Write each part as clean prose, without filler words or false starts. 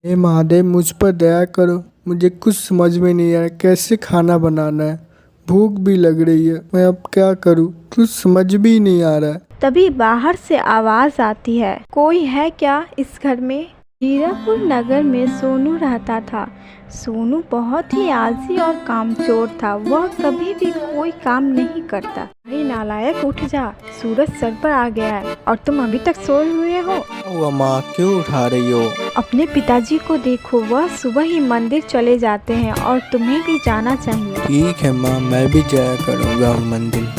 हे महादेव, मुझ पर दया करो। मुझे कुछ समझ में नहीं आ रहा कैसे खाना बनाना है। भूख भी लग रही है, मैं अब क्या करूं? कुछ समझ भी नहीं आ रहा है। तभी बाहर से आवाज आती है, कोई है क्या इस घर में? हीरापुर नगर में सोनू रहता था। सोनू बहुत ही आलसी और कामचोर था। वह कभी भी कोई काम नहीं करता। अरे नालायक, उठ जा, सूरज सर पर आ गया है और तुम अभी तक सोए हुए हो। वो माँ, क्यों उठा रही हो? अपने पिताजी को देखो, वह सुबह ही मंदिर चले जाते हैं और तुम्हें भी जाना चाहिए। ठीक है माँ, मैं भी जाया करूँगा मंदिर,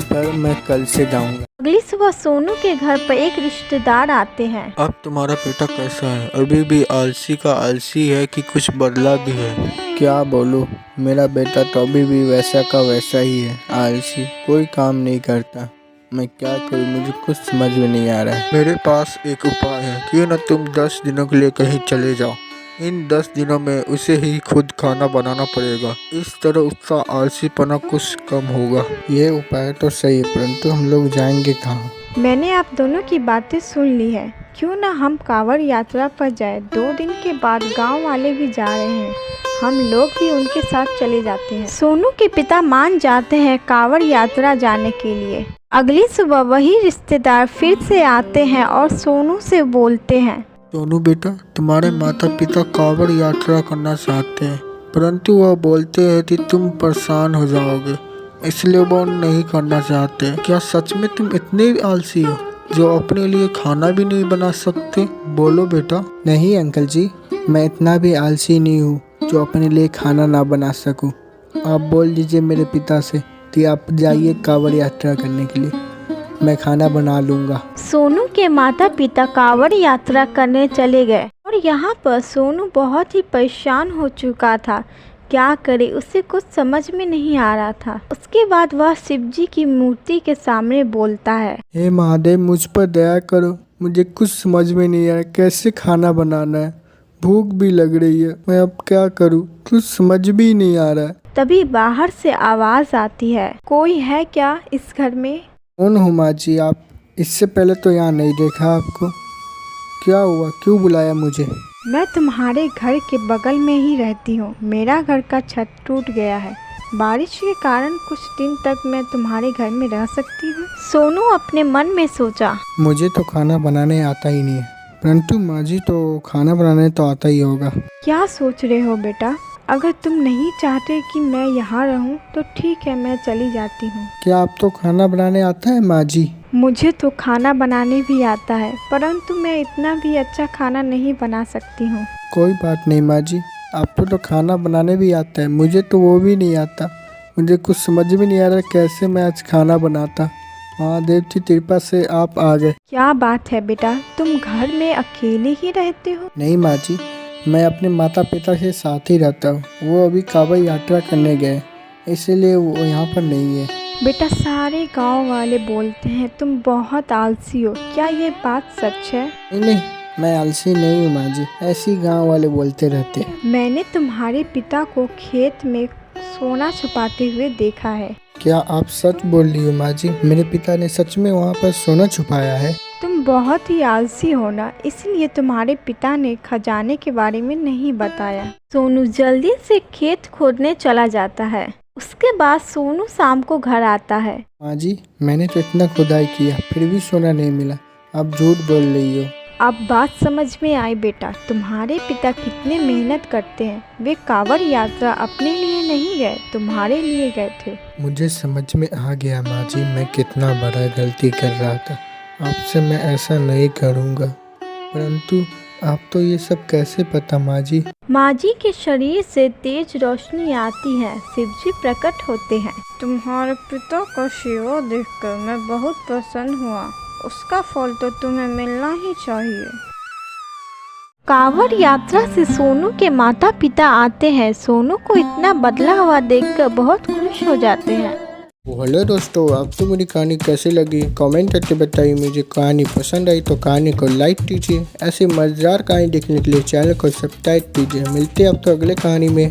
पर मैं कल से जाऊँगा। अगली सुबह सोनू के घर पर एक रिश्तेदार आते हैं। अब तुम्हारा बेटा कैसा है? अभी भी आलसी का आलसी है कि कुछ बदला भी है? क्या बोलूं, मेरा बेटा तो अभी भी वैसा का वैसा ही है, आलसी, कोई काम नहीं करता। मैं क्या करूं, मुझे कुछ समझ में नहीं आ रहा है। मेरे पास एक उपाय है, क्यों ना तुम 10 दिनों के लिए कहीं चले जाओ। इन 10 दिनों में उसे ही खुद खाना बनाना पड़ेगा। इस तरह उसका आलसीपना कुछ कम होगा। ये उपाय तो सही है, परंतु हम लोग जाएंगे कहाँ? मैंने आप दोनों की बातें सुन ली है। क्यों ना हम कांवड़ यात्रा पर जाए। 2 दिन के बाद गांव वाले भी जा रहे हैं, हम लोग भी उनके साथ चले जाते हैं। सोनू के पिता मान जाते हैं कांवड़ यात्रा जाने के लिए। अगली सुबह वही रिश्तेदार फिर से आते हैं और सोनू से बोलते हैं, सोनू बेटा, तुम्हारे माता पिता कांवड़ यात्रा करना चाहते हैं, परंतु वह बोलते हैं कि तुम परेशान हो जाओगे, इसलिए वो नहीं करना चाहते। क्या सच में तुम इतने आलसी हो जो अपने लिए खाना भी नहीं बना सकते? बोलो बेटा। नहीं अंकल जी, मैं इतना भी आलसी नहीं हूँ जो अपने लिए खाना ना बना सकूँ। आप बोल दीजिए मेरे पिता से कि आप जाइए कांवड़ यात्रा करने के लिए, मैं खाना बना लूँगा। सोनू के माता पिता कांवड़ यात्रा करने चले गए और यहाँ पर सोनू बहुत ही परेशान हो चुका था। क्या करे, उसे कुछ समझ में नहीं आ रहा था। उसके बाद वह शिव जी की मूर्ति के सामने बोलता है, हे महादेव, मुझ पर दया करो। मुझे कुछ समझ में नहीं आ रहा कैसे खाना बनाना है। भूख भी लग रही है, मैं अब क्या करूं? कुछ समझ भी नहीं आ रहा है। तभी बाहर से आवाज आती है, कोई है क्या इस घर में? कौन हो माँ जी आप? इससे पहले तो यहाँ नहीं देखा आपको। क्या हुआ, क्यों बुलाया मुझे? मैं तुम्हारे घर के बगल में ही रहती हूँ। मेरा घर का छत टूट गया है। बारिश के कारण कुछ दिन तक मैं तुम्हारे घर में रह सकती हूँ। सोनू अपने मन में सोचा, मुझे तो खाना बनाने आता ही नहीं है, परंतु माँ जी तो खाना बनाने तो आता ही होगा। क्या सोच रहे हो बेटा? अगर तुम नहीं चाहते कि मैं यहाँ रहूँ तो ठीक है, मैं चली जाती हूँ। क्या आप तो खाना बनाने आता है माँ जी? मुझे तो खाना बनाने भी आता है, परंतु मैं इतना भी अच्छा खाना नहीं बना सकती हूँ। कोई बात नहीं माँ जी, आपको तो खाना बनाने भी आता है, मुझे तो वो भी नहीं आता। मुझे कुछ समझ में नहीं आ रहा कैसे मैं आज खाना बनाता। महादेव की कृपा से आप आ गए। क्या बात है बेटा, तुम घर में अकेले ही रहते हो? नहीं माँ जी, मैं अपने माता पिता के साथ ही रहता हूँ। वो अभी कांवड़ यात्रा करने गए, इसलिए वो यहाँ पर नहीं है। बेटा, सारे गांव वाले बोलते हैं तुम बहुत आलसी हो। क्या ये बात सच है? नहीं नहीं, मैं आलसी नहीं हूँ माँ जी, ऐसी गांव वाले बोलते रहते हैं। मैंने तुम्हारे पिता को खेत में सोना छुपाते हुए देखा है। क्या आप सच बोल रही हो माँ जी? मेरे पिता ने सच में वहाँ पर सोना छुपाया है? तुम बहुत ही आलसी हो ना, इसलिए तुम्हारे पिता ने खजाने के बारे में नहीं बताया। सोनू जल्दी से खेत खोदने चला जाता है। उसके बाद सोनू शाम को घर आता है। माँ जी, मैंने तो इतना खुदाई किया, फिर भी सोना नहीं मिला। आप झूठ बोल रही हो। अब बात समझ में आई बेटा, तुम्हारे पिता कितने मेहनत करते हैं। वे कांवड़ यात्रा अपने लिए नहीं गए, तुम्हारे लिए गए थे। मुझे समझ में आ गया माँ जी, मैं कितना बड़ा गलती कर रहा था। आपसे मैं ऐसा नहीं करूँगा। परंतु आप तो ये सब कैसे पता माँ जी? माँ जी के शरीर से तेज रोशनी आती है, शिव जी प्रकट होते हैं। तुम्हारे पिता का सेवा देखकर मैं बहुत प्रसन्न हुआ। उसका फल तो तुम्हें मिलना ही चाहिए। कांवड़ यात्रा से सोनू के माता पिता आते हैं। सोनू को इतना बदला हुआ देखकर बहुत खुश हो जाते हैं। हेलो दोस्तों, आपको मेरी कहानी कैसी लगी कमेंट करके बताइए। मुझे कहानी पसंद आई तो कहानी को लाइक कीजिए। ऐसी मजेदार कहानी देखने के लिए चैनल को सब्सक्राइब कीजिए। मिलते हैं अब तो अगले कहानी में।